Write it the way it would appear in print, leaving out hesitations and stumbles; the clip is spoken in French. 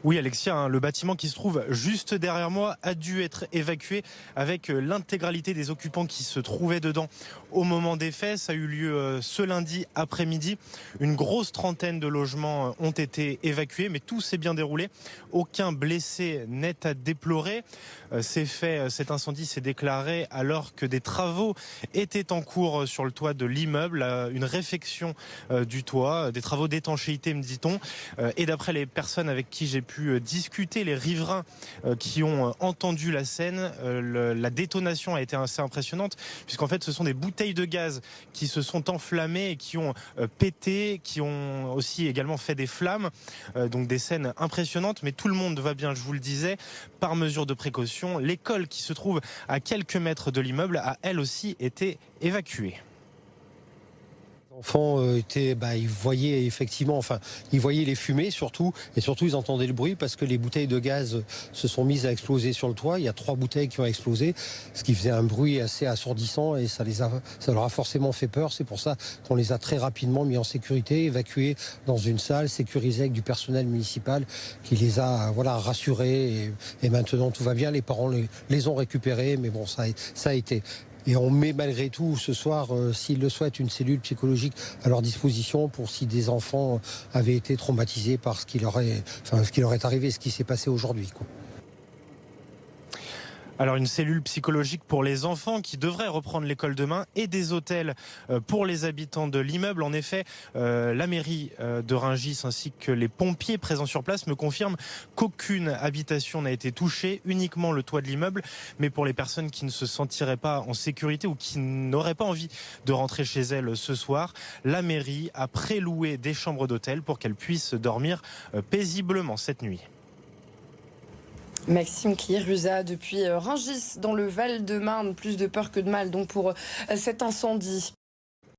Oui Alexia, le bâtiment qui se trouve juste derrière moi a dû être évacué avec l'intégralité des occupants qui se trouvaient dedans au moment des faits. Ça a eu lieu ce lundi après-midi. Une grosse trentaine de logements ont été évacués, mais tout s'est bien déroulé. Aucun blessé n'est à déplorer. Cet incendie s'est déclaré alors que des travaux étaient en cours sur le toit de l'immeuble, une réfection du toit, des travaux d'étanchéité me dit-on. Et d'après les personnes avec qui j'ai pu discuter, les riverains qui ont entendu la scène, la détonation a été assez impressionnante puisqu'en fait ce sont des bouteilles de gaz qui se sont enflammées et qui ont pété, qui ont aussi également fait des flammes, donc des scènes impressionnantes, mais tout le monde va bien, je vous le disais, par mesure de précaution. L'école qui se trouve à quelques mètres de l'immeuble a elle aussi été évacuée. Les enfants ils voyaient effectivement, ils voyaient les fumées surtout, et surtout ils entendaient le bruit parce que les bouteilles de gaz se sont mises à exploser sur le toit. Il y a 3 bouteilles qui ont explosé, ce qui faisait un bruit assez assourdissant et ça leur a forcément fait peur. C'est pour ça qu'on les a très rapidement mis en sécurité, évacués dans une salle sécurisée avec du personnel municipal qui les a rassurés et maintenant tout va bien. Les parents les ont récupérés, mais bon, ça a été. Et on met malgré tout ce soir, s'ils le souhaitent, une cellule psychologique à leur disposition pour si des enfants avaient été traumatisés par ce qui leur est arrivé, ce qui s'est passé aujourd'hui. Alors une cellule psychologique pour les enfants qui devrait reprendre l'école demain et des hôtels pour les habitants de l'immeuble. En effet, la mairie de Rungis ainsi que les pompiers présents sur place me confirment qu'aucune habitation n'a été touchée, uniquement le toit de l'immeuble. Mais pour les personnes qui ne se sentiraient pas en sécurité ou qui n'auraient pas envie de rentrer chez elles ce soir, la mairie a préloué des chambres d'hôtel pour qu'elles puissent dormir paisiblement cette nuit. Maxime Kieruza depuis Rungis dans le Val-de-Marne, plus de peur que de mal donc pour cet incendie.